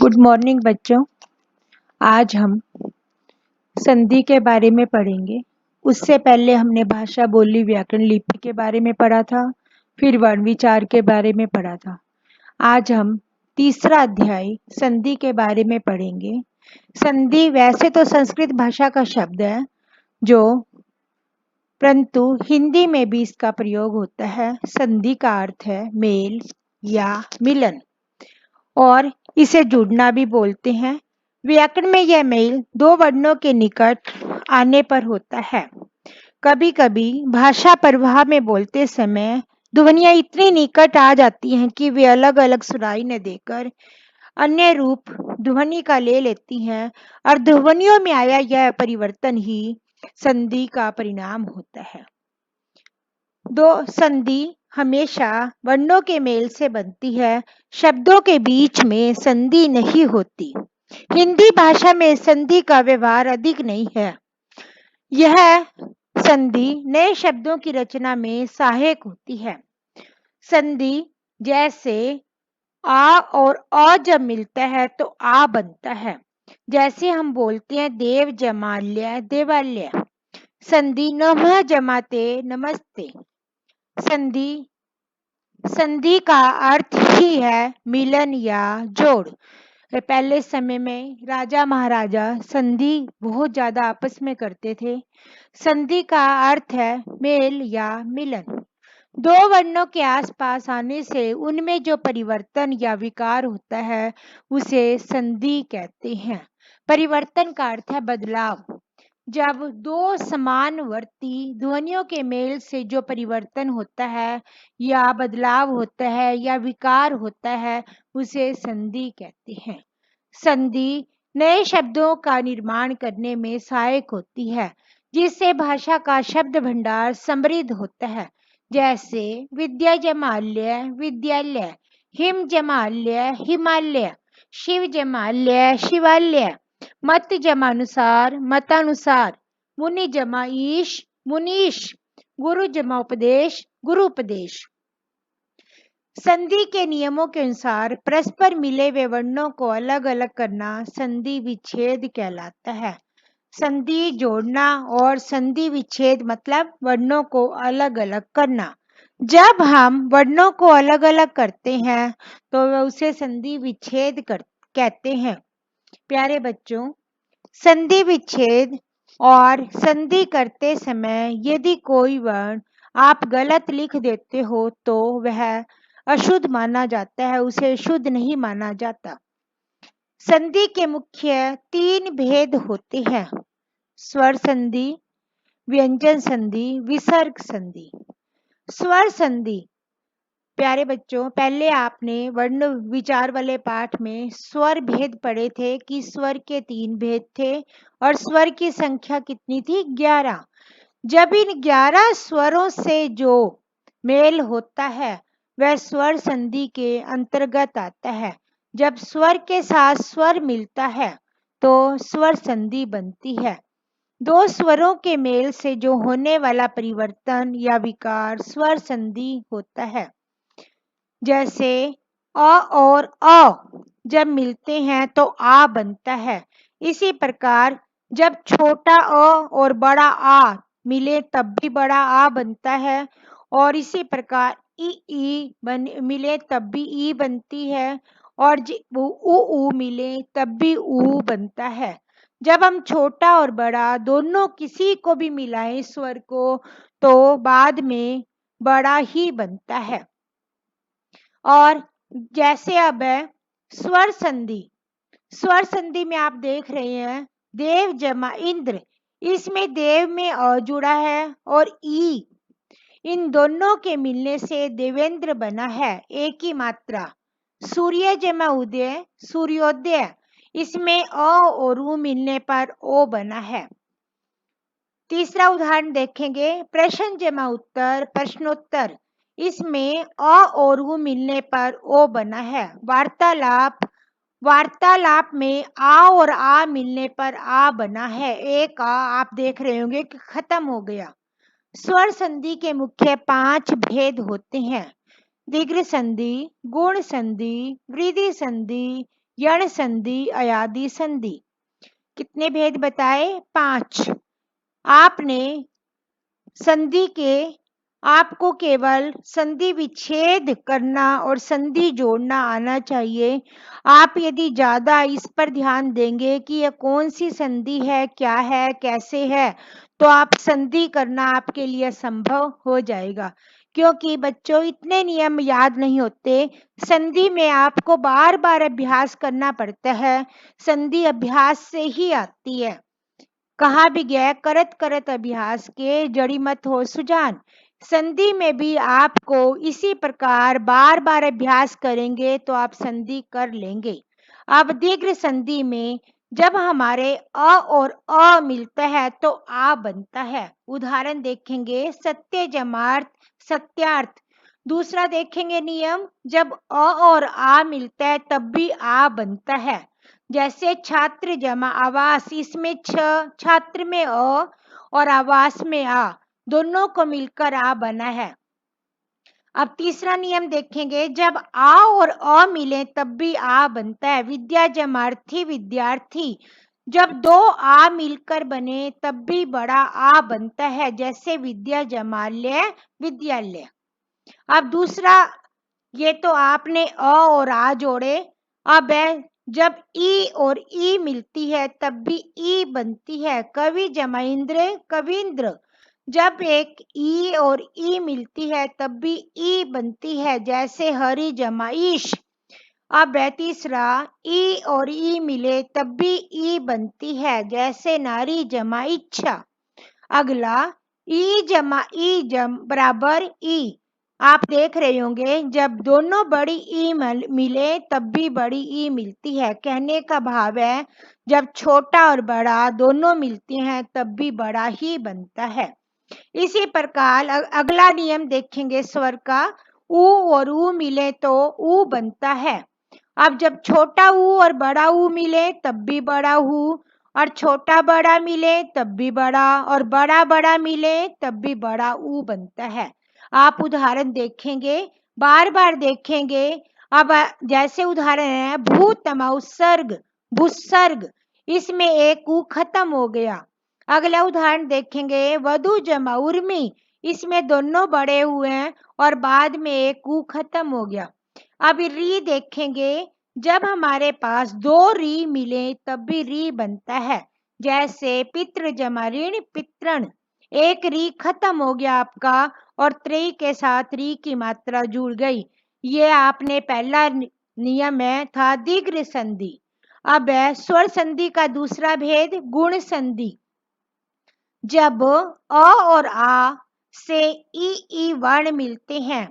Good morning बच्चों। आज हम संधि के बारे में पढ़ेंगे। उससे पहले हमने भाषा, बोली, व्याकरण, लिपि के बारे में पढ़ा था, फिर वर्ण विचार के बारे में पढ़ा था। आज हम तीसरा अध्याय संधि के बारे में पढ़ेंगे। संधि वैसे तो संस्कृत भाषा का शब्द है परंतु हिंदी में भी इसका प्रयोग होता है। संधि का अर्थ है मेल या मिलन, और इसे जुड़ना भी बोलते हैं। व्याकरण में यह मेल दो वर्णों के निकट आने पर होता है। कभी कभी भाषा प्रवाह में बोलते समय ध्वनियां इतनी निकट आ जाती हैं कि वे अलग अलग सुराई न देकर अन्य रूप ध्वनि का ले लेती हैं, और ध्वनियों में आया यह परिवर्तन ही संधि का परिणाम होता है। दो संधि हमेशा वर्णों के मेल से बनती है, शब्दों के बीच में संधि नहीं होती। हिंदी भाषा में संधि का व्यवहार अधिक नहीं है। यह संधि नए शब्दों की रचना में सहायक होती है। संधि जैसे आ और अ जब मिलता है तो आ बनता है। जैसे हम बोलते हैं देव जमाल्य देवालय। संधि नमः जमाते नमस्ते। संधि का अर्थ ही है मिलन या जोड़। पहले समय में राजा महाराजा संधि बहुत ज्यादा आपस में करते थे। संधि का अर्थ है मेल या मिलन। दो वर्णों के आसपास आने से उनमें जो परिवर्तन या विकार होता है उसे संधि कहते हैं। परिवर्तन का अर्थ है बदलाव। जब दो समानवर्ती ध्वनियों के मेल से जो परिवर्तन होता है या बदलाव होता है या विकार होता है उसे संधि कहते हैं। संधि नए शब्दों का निर्माण करने में सहायक होती है, जिससे भाषा का शब्द भंडार समृद्ध होता है। जैसे विद्या जमाल्य विद्यालय, हिम जमाल्य हिमालय, शिव जमाल्य शिवालय, मत जमानुसार मतानुसार, मुनि जमा ईश मुनीश, गुरु जमा उपदेश गुरु उपदेश। संधि के नियमों के अनुसार परस्पर मिले हुए वर्णों को अलग अलग करना संधि विच्छेद कहलाता है। संधि जोड़ना और संधि विच्छेद मतलब वर्णों को अलग अलग करना। जब हम वर्णों को अलग अलग करते हैं तो उसे संधि विच्छेद कहते हैं। प्यारे बच्चों, संधि विच्छेद और संधि करते समय यदि कोई वर्ण आप गलत लिख देते हो तो वह अशुद्ध माना जाता है, उसे शुद्ध नहीं माना जाता। संधि के मुख्य तीन भेद होते हैं: स्वर संधि, व्यंजन संधि, विसर्ग संधि। स्वर संधि, प्यारे बच्चों, पहले आपने वर्ण विचार वाले पाठ में स्वर भेद पढ़े थे कि स्वर के तीन भेद थे और स्वर की संख्या कितनी थी? 11। जब इन 11 स्वरों से जो मेल होता है वह स्वर संधि के अंतर्गत आता है। जब स्वर के साथ स्वर मिलता है तो स्वर संधि बनती है। दो स्वरों के मेल से जो होने वाला परिवर्तन या विकार स्वर संधि होता है। जैसे अ और अ जब मिलते हैं तो आ बनता है। इसी प्रकार जब छोटा अ और बड़ा आ मिले तब भी बड़ा आ बनता है, और इसी प्रकार ई मिले तब भी ई बनती है, और उ मिले तब भी उ बनता है। जब हम छोटा और बड़ा दोनों किसी को भी मिलाएं स्वर को तो बाद में बड़ा ही बनता है। और जैसे अब है स्वर संधि। स्वर संधि में आप देख रहे हैं देव जमा इंद्र, इसमें देव में अ जुड़ा है और ई, इन दोनों के मिलने से देवेंद्र बना है, एक ही मात्रा। सूर्य जमा उदय सूर्योदय, इसमें अ और उ मिलने पर ओ बना है। तीसरा उदाहरण देखेंगे प्रश्न जमा उत्तर प्रश्नोत्तर, इसमें अ और उ मिलने पर ओ बना है। वार्तालाप में आ और आ मिलने पर आ बना है। एक आ आप देख रहे होंगे कि खत्म हो गया। स्वर संधि के मुख्य 5 भेद होते हैं: दीर्घ संधि, गुण संधि, वृद्धि संधि, यण संधि, अयादि संधि। कितने भेद बताए? 5। आपने संधि के आपको केवल संधि विच्छेद करना और संधि जोड़ना आना चाहिए। आप यदि ज्यादा इस पर ध्यान देंगे कि यह कौन सी संधि है, क्या है, कैसे है, तो आप संधि करना आपके लिए संभव हो जाएगा। क्योंकि बच्चों इतने नियम याद नहीं होते। संधि में आपको बार बार अभ्यास करना पड़ता है। संधि अभ्यास से ही आती है। कहा भी गया, करत करत अभ्यास के जड़ी मत हो सुजान। संधि में भी आपको इसी प्रकार बार बार अभ्यास करेंगे तो आप संधि कर लेंगे। अब दीर्घ संधि में जब हमारे अ और अ मिलता है तो आ बनता है। उदाहरण देखेंगे, सत्य जमार्थ, सत्यार्थ। दूसरा देखेंगे नियम, जब अ और आ मिलता है तब भी आ बनता है। जैसे छात्र जमा आवास, इसमें छ, छात्र में अ और आवास में आ, दोनों को मिलकर आ बना है। अब तीसरा नियम देखेंगे, जब आ और अ मिले तब भी आ बनता है। विद्या जमार्थी, विद्यार्थी। जब दो आ मिलकर बने तब भी बड़ा आ बनता है। जैसे विद्या जमालय, विद्यालय। अब दूसरा, ये तो आपने अ और आ जोड़े। अब है, जब ई और ई मिलती है तब भी ई बनती है। कवि जमा इंद्र, कविंद्र। जब एक ई और ई मिलती है तब भी ई बनती है। जैसे हरि जमा ईश। अब है तीसरा, ई और ई मिले तब भी ई बनती है। जैसे नारी जमा इच्छा। अगला, ई जमा ई जम बराबर ई। आप देख रहे होंगे, जब दोनों बड़ी ई मिले तब भी बड़ी ई मिलती है। कहने का भाव है, जब छोटा और बड़ा दोनों मिलते हैं तब भी बड़ा ही बनता है। इसी प्रकार अगला नियम देखेंगे स्वर का। ऊ और ऊ मिले तो ऊ बनता है। अब जब छोटा ऊ और बड़ा ऊ मिले तब भी बड़ा ऊ, और छोटा बड़ा मिले तब भी बड़ा, और बड़ा बड़ा मिले तब भी बड़ा ऊ बनता है। आप उदाहरण देखेंगे, बार बार देखेंगे। अब जैसे उदाहरण है, भूतमा उत्सर्ग, भूसर्ग। इसमें एक ऊ खत्म हो गया। अगला उदाहरण देखेंगे, वधु जमा उर्मी। इसमें दोनों बड़े हुए हैं और बाद में एक ऊ खत्म हो गया। अब री देखेंगे, जब हमारे पास दो री मिले तब भी री बनता है। जैसे पितृ जमा ऋण, पितृण। एक री खत्म हो गया आपका और त्री के साथ री की मात्रा जुड़ गई। ये आपने पहला नियम है था दीर्घ संधि। अब है स्वर संधि का दूसरा भेद, गुण संधि। जब अ और आ से ई वर्ण मिलते हैं,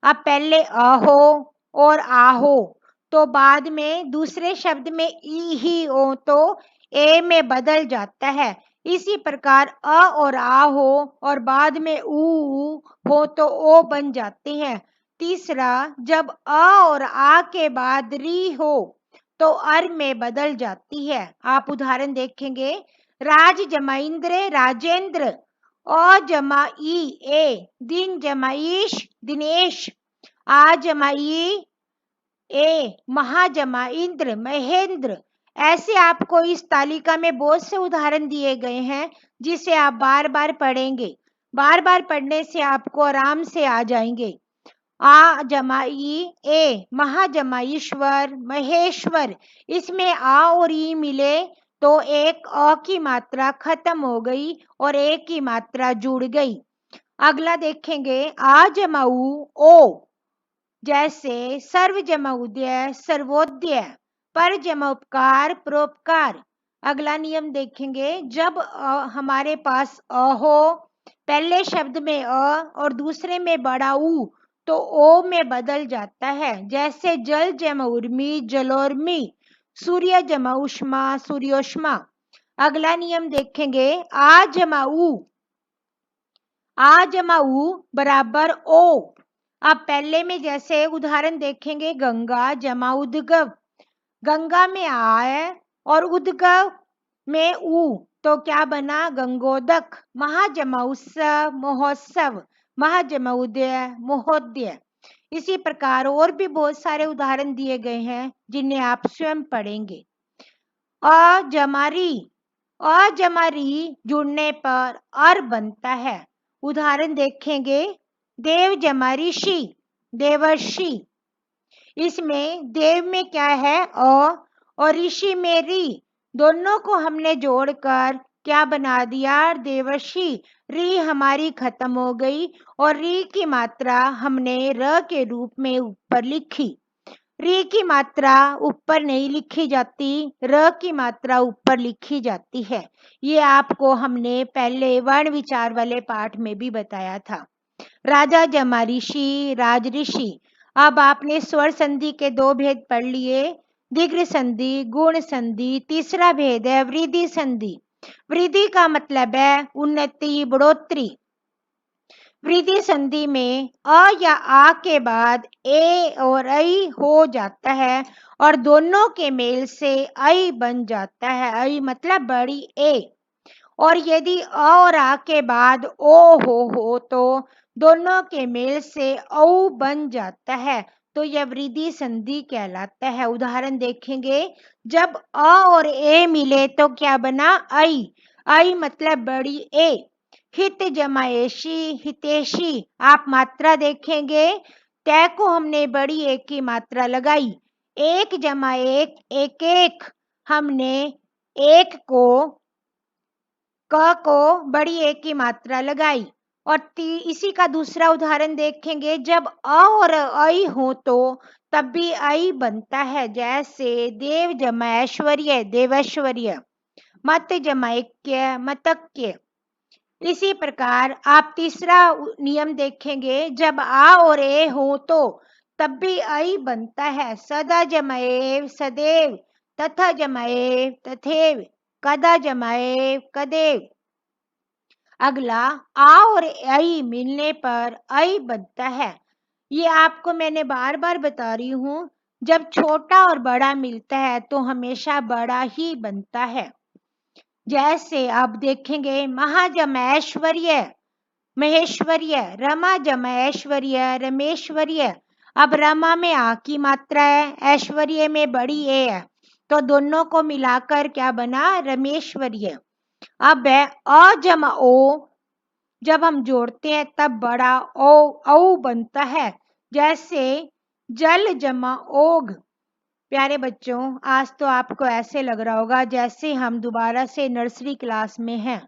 अब पहले अ हो और आ हो तो बाद में दूसरे शब्द में ई ही हो तो ए में बदल जाता है। इसी प्रकार अ और आ हो और बाद में ऊ हो तो ओ बन जाते हैं। तीसरा, जब अ और आ के बाद री हो तो अर में बदल जाती है। आप उदाहरण देखेंगे, राज जमा इंद्र, राजेंद्र। अ जमा ई ए, दिन जमा ईश, दिनेश। आ जमा ई ए, महा जमा इंद्र, महेंद्र। ऐसे आपको इस तालिका में बहुत से उदाहरण दिए गए हैं जिसे आप बार बार पढ़ेंगे। बार बार पढ़ने से आपको आराम से आ जाएंगे। आ जमा ई ए, महा जमा ईश्वर, महेश्वर। इसमें आ और ई मिले तो एक अ की मात्रा खत्म हो गई और ए की मात्रा जुड़ गई। अगला देखेंगे, आ जमा ओ। जैसे सर्व जमा उदय, सर्वोदय। पर जमा उपकार, परोपकार। अगला नियम देखेंगे, जब हमारे पास अ हो, पहले शब्द में अ और दूसरे में बड़ा ऊ तो ओ में बदल जाता है। जैसे जल जमा उर्मी, जलोर्मी। सूर्य जमा उष्मा, सूर्योष्मा। अगला नियम देखेंगे, आ जमा ऊ बराबर ओ। अब पहले में जैसे उदाहरण देखेंगे, गंगा जमा उद्गव। गंगा में आ है और उद्गव में ऊ तो क्या बना, गंगोदक। महाजमा उत्सव, महोत्सव। महाजमा उदय, महोदय। इसी प्रकार और भी बहुत सारे उदाहरण दिए गए हैं जिन्हें आप स्वयं पढ़ेंगे। अजमारी, अजमारी जुड़ने पर अर बनता है। उदाहरण देखेंगे, देव जमा ऋषि, देवर्षि। इसमें देव में क्या है अ और ऋषि में री, दोनों को हमने जोड़कर क्या बना दिया, देवर्षि। री हमारी खत्म हो गई और री की मात्रा हमने र के रूप में ऊपर लिखी। री की मात्रा ऊपर नहीं लिखी जाती, र की मात्रा ऊपर लिखी जाती है। ये आपको हमने पहले वर्ण विचार वाले पाठ में भी बताया था। राजा जमा ऋषि, राज ऋषि। अब आपने स्वर संधि के दो भेद पढ़ लिए, दीर्घ संधि, गुण संधि। तीसरा भेद है वृद्धि संधि। वृद्धि का मतलब है उन्नति, बढ़ोतरी। वृद्धि संधि में अ या आ के बाद ए और ऐ हो जाता है और दोनों के मेल से ऐ बन जाता है। ऐ मतलब बड़ी ए। और यदि अ और आ के बाद ओ हो तो दोनों के मेल से औ बन जाता है, तो यह वृद्धि संधि कहलाता है। उदाहरण देखेंगे, जब अ और ए मिले तो क्या बना, ऐ। ऐ मतलब बड़ी ए। हित जमा एशी, हितेशी। आप मात्रा देखेंगे, तय को हमने बड़ी ए की मात्रा लगाई। एक जमा एक, एक एक। हमने एक को, क को बड़ी ए की मात्रा लगाई। और इसी का दूसरा उदाहरण देखेंगे, जब अ और ऐ हो तो तब भी ऐ बनता है। जैसे देव जमा ऐश्वर्य, देवैश्वर्य। मत जमा ऐक्य, मतक्य। इसी प्रकार आप तीसरा नियम देखेंगे, जब आ और ए हो तो तब भी ऐ बनता है। सदा जमाएव, सदैव। तथा जमाएव, तथैव। कदा जमाएव, कदैव। अगला, आ और ऐ मिलने पर ऐ बनता है। ये आपको मैंने बार बार बता रही हूं, जब छोटा और बड़ा मिलता है तो हमेशा बड़ा ही बनता है। जैसे अब देखेंगे, महाजमैश्वर्य, महेश्वर्य। रमा जमा ऐश्वर्य, रमेश्वर्य। अब रमा में आ की मात्रा है, ऐश्वर्य में बड़ी ए है, तो दोनों को मिलाकर क्या बना, रमेश्वर्य। अब है अ जमा ओ, जब हम जोड़ते हैं तब बड़ा ओ औ बनता है। जैसे जल जमा ओग। प्यारे बच्चों, आज तो आपको ऐसे लग रहा होगा जैसे हम दोबारा से नर्सरी क्लास में हैं,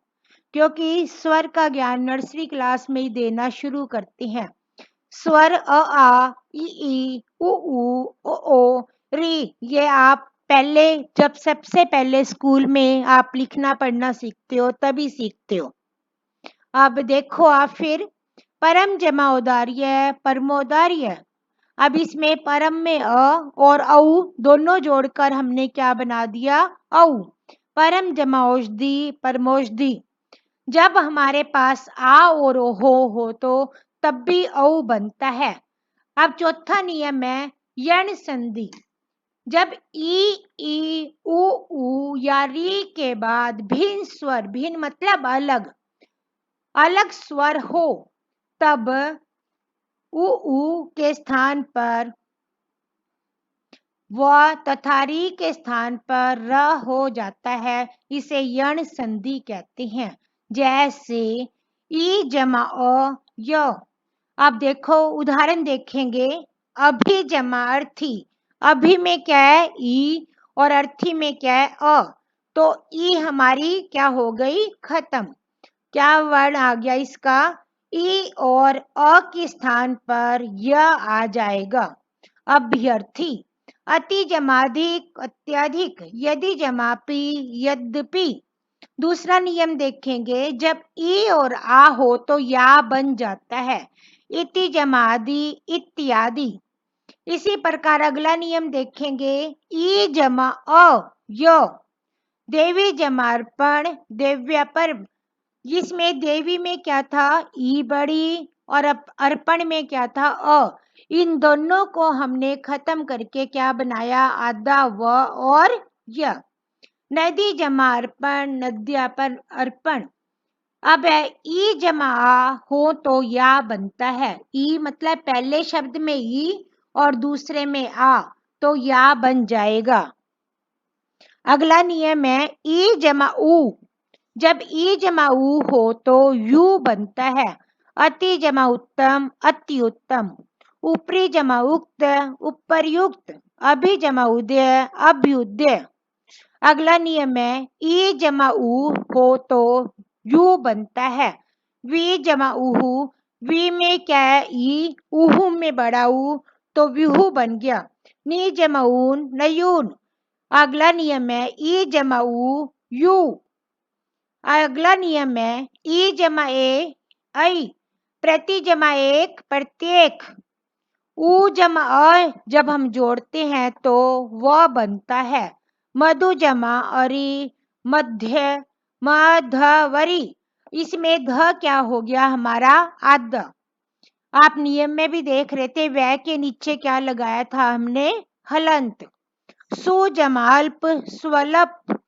क्योंकि स्वर का ज्ञान नर्सरी क्लास में ही देना शुरू करते हैं। स्वर अ आ, ई उ ओ री, ये आप पहले, जब सबसे पहले स्कूल में आप लिखना पढ़ना सीखते हो तभी सीखते हो। अब देखो आप फिर, परम जमा औदार्य, परमोदार्य। अब इसमें परम में अ और औ दोनों जोड़कर हमने क्या बना दिया, औ। परम जमा औषधि, परमौषधि। जब हमारे पास आ और हो तो तब भी औ बनता है। अब चौथा नियम है यण संधि। जब ई उ या री के बाद भिन्न स्वर, भिन्न मतलब अलग, अलग स्वर हो तब उ के स्थान पर व तथा री के स्थान पर र हो जाता है। इसे यण संधि कहते हैं। जैसे ई जमा अ, य। अब देखो उदाहरण देखेंगे, अभी जमा अर्थी। अभी में क्या है, ई, और अर्थी में क्या है, अ। तो ई हमारी क्या हो गई, खत्म। क्या वर्ण आ गया इसका, ई, और अ के स्थान पर य आ जाएगा, अभ्यर्थी। अति जमाधिक, अत्यधिक। यदि जमापि, यद्यपि। दूसरा नियम देखेंगे, जब ई और आ हो तो या बन जाता है। इति जमादि, इत्यादि। इसी प्रकार अगला नियम देखेंगे, ई जमा अ, य। देवी जमार्पण, देव्यापर। जिसमें देवी में क्या था, ई बड़ी, और अर्पण में क्या था, अ। इन दोनों को हमने खत्म करके क्या बनाया, आधा व और य। नदी जमा अर्पण, नद्यापर अर्पण। अब ई जमा आ हो तो या बनता है। ई मतलब पहले शब्द में ई और दूसरे में आ, तो या बन जाएगा। अगला नियम है ई जमा ऊ। जब ई जमा ऊ हो तो यू बनता है। अति जमा उत्तम, अति उत्तम। ऊपरी जमा उक्त, उपरयुक्त। अभि जमा उदय, अभ्युदय। अगला नियम है ई जमा ऊ हो तो यू बनता है। वी जमा उहू। वी में क्या है ई, उहू में बड़ा ऊ, तो विहू बन गया। नी जमा ऊन, नयून। अगला नियम है ई जमा ऊ यू। अगला नियम है ई जमा ए, ऐ। प्रति जमा एक, प्रत्येक। ऊ जमा अ जब हम जोड़ते हैं तो वह बनता है। मधु जमा अरि, मध्य, मधवरी। इसमें ध क्या हो गया हमारा, आद। आप नियम में भी देख रहे थे, वह के नीचे क्या लगाया था हमने, हलंत। सु जमा अल्प, स्वल्प।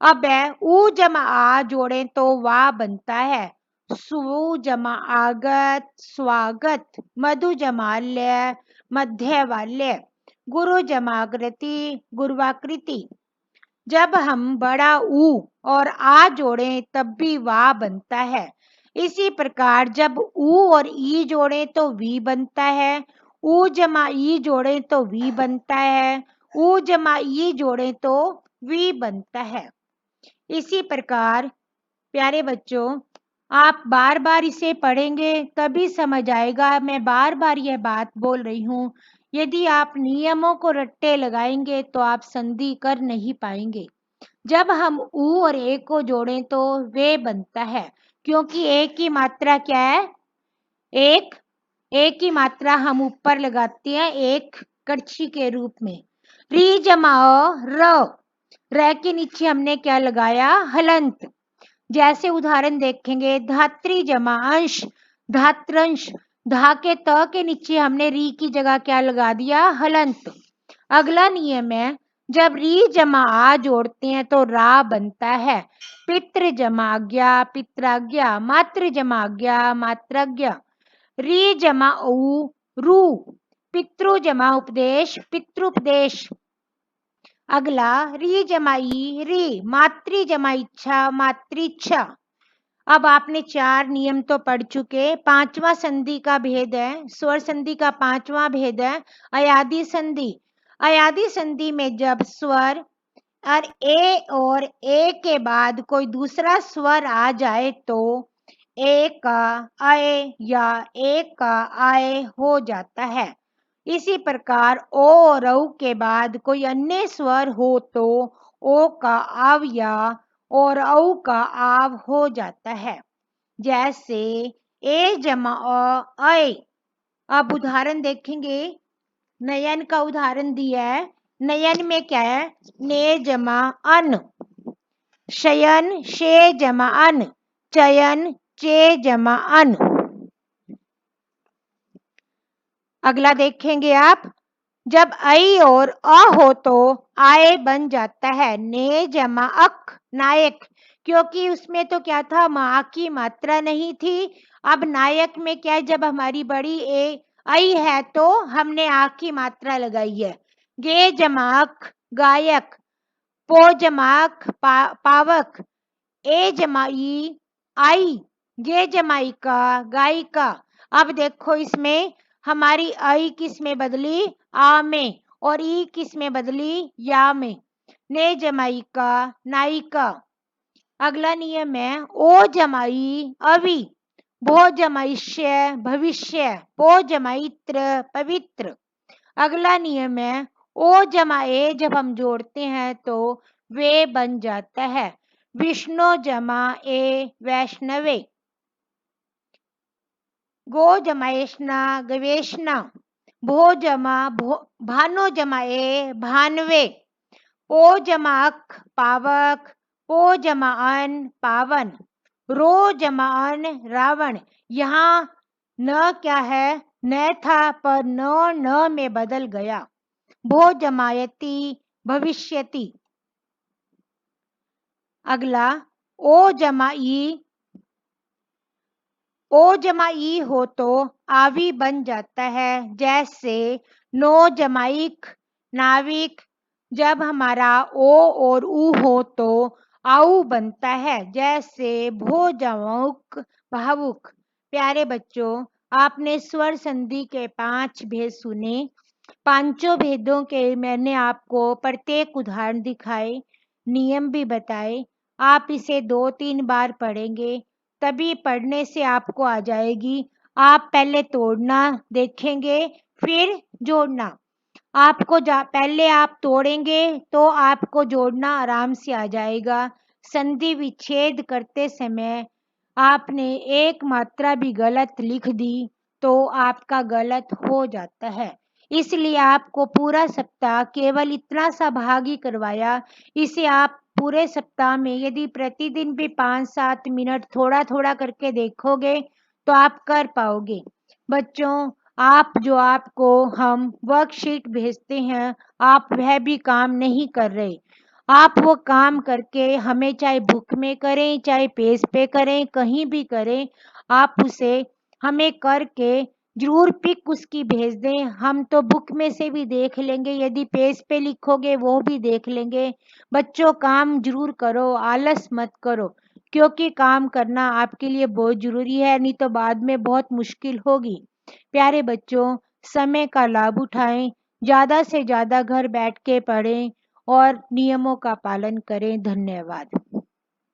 अब ऊ जमा आ जोड़े तो वा बनता है। सु जमा आगत, स्वागत। मधु जमाल्य, मध्यवाल्य। गुरु जमाकृति, गुरुवाकृति। जब हम बड़ा ऊ और आ जोड़ें तब भी वा बनता है। इसी प्रकार जब ऊ और ई जोड़ें तो वी बनता है। ऊ जमा ई जोड़ें तो वी बनता है। ऊ जमा ई जोड़ें तो वी बनता है। इसी प्रकार प्यारे बच्चों, आप बार बार इसे पढ़ेंगे तभी समझ आएगा। मैं बार बार यह बात बोल रही हूँ, यदि आप नियमों को रट्टे लगाएंगे तो आप संधि कर नहीं पाएंगे। जब हम ऊ और ए को जोड़ें तो वे बनता है, क्योंकि ए की मात्रा क्या है, एक। ए की मात्रा हम ऊपर लगाते हैं एक कड़छी के रूप में। री जमा र के नीचे हमने क्या लगाया, हलंत। जैसे उदाहरण देखेंगे, धात्री जमा अंश, धात्रंश। धा के त के नीचे हमने री की जगह क्या लगा दिया, हलंत। अगला नियम है जब री जमा आ जोड़ते हैं तो रा बनता है। पितृ जमा आज्ञा, पित्राज्ञा। मातृ जमा आज्ञा, मात्राज्ञा। री जमा ऊ, रू। पितृ जमा उपदेश, पितृपदेश। अगला री जमाई री, मातृ जमा इच्छा, मातृच्छा। अब आपने चार नियम तो पढ़ चुके। पांचवा संधि का भेद है, स्वर संधि का पांचवा भेद है अयादि संधि। अयादि संधि में जब स्वर और ए के बाद कोई दूसरा स्वर आ जाए तो ए का आए या ए का आए हो जाता है। इसी प्रकार ओ और औ के बाद कोई अन्य स्वर हो तो ओ का आव या और औ का आव हो जाता है। जैसे ए जमा अ। अब उदाहरण देखेंगे, नयन का उदाहरण दिया है। नयन में क्या है, ने जमा अन। शयन, शे जमा अन। चयन, चे जमा अन। अगला देखेंगे आप, जब आई और अ हो तो आए बन जाता है। ने जमा अक, नायक। क्योंकि उसमें तो क्या था, मां की मात्रा नहीं थी। अब नायक में क्या है, जब हमारी बड़ी ए आई है तो हमने आ की मात्रा लगाई है। गे जमाक, गायक। पो जमाक, पावक। ए जमाई, आई। गे जमाई का, गायिका। अब देखो इसमें हमारी आई किस में बदली, आ में, और ई किस में बदली, या में। ने जमाई का, नायिका। अगला नियम है ओ जमाई अवि। भो जमाइष्य, भविष्य। पो जमाइत्र, पवित्र। अगला नियम है ओ जमा ए जब हम जोड़ते हैं तो वे बन जाता है। विष्णु जमा ए, वैष्णवे। गो जमाएशना, गवेशना। भो जमा भानो जमा ए, भानवे। पो जमा अक, पावक। पो जमा अन, पावन। रो जमा अन, रावण। यहाँ न क्या है, न था पर न में बदल गया। भो जमायती, भविष्यति। अगला ओ जमा ई, ओ जमा ई हो तो आवी बन जाता है। जैसे नो जमाइक नाविक। जब हमारा ओ और ऊ हो तो आऊ बनता है। जैसे भो जमाउक भावुक। प्यारे बच्चों, आपने स्वर संधि के 5 भेद सुने। पांचों भेदों के मैंने आपको प्रत्येक उदाहरण दिखाए, नियम भी बताए। आप इसे 2-3 बार पढ़ेंगे, तभी पढ़ने से आपको आ जाएगी। आप पहले तोड़ना देखेंगे, फिर जोड़ना। पहले आप तोड़ेंगे तो आपको जोड़ना आराम से आ जाएगा। संधि विच्छेद करते समय आपने एक मात्रा भी गलत लिख दी तो आपका गलत हो जाता है। इसलिए आपको पूरा सप्ताह केवल इतना सा भाग ही करवाया। इसे आप पूरे सप्ताह में यदि प्रतिदिन भी 5-7 मिनट थोड़ा थोड़ा करके देखोगे तो आप कर पाओगे। बच्चों, आपको हम वर्कशीट भेजते हैं, आप वह भी काम नहीं कर रहे। आप वो काम करके हमें चाहे बुक में करें, चाहे पेज पे करें, कहीं भी करें, आप उसे हमें करके जरूर पिक उसकी भेज दें। हम तो बुक में से भी देख लेंगे, यदि पेज पे लिखोगे वो भी देख लेंगे। बच्चों, काम जरूर करो, आलस मत करो, क्योंकि काम करना आपके लिए बहुत जरूरी है, नहीं तो बाद में बहुत मुश्किल होगी। प्यारे बच्चों, समय का लाभ उठाएं, ज़्यादा से ज़्यादा घर बैठ के पढ़ें और नियमों का पालन करें। धन्यवाद।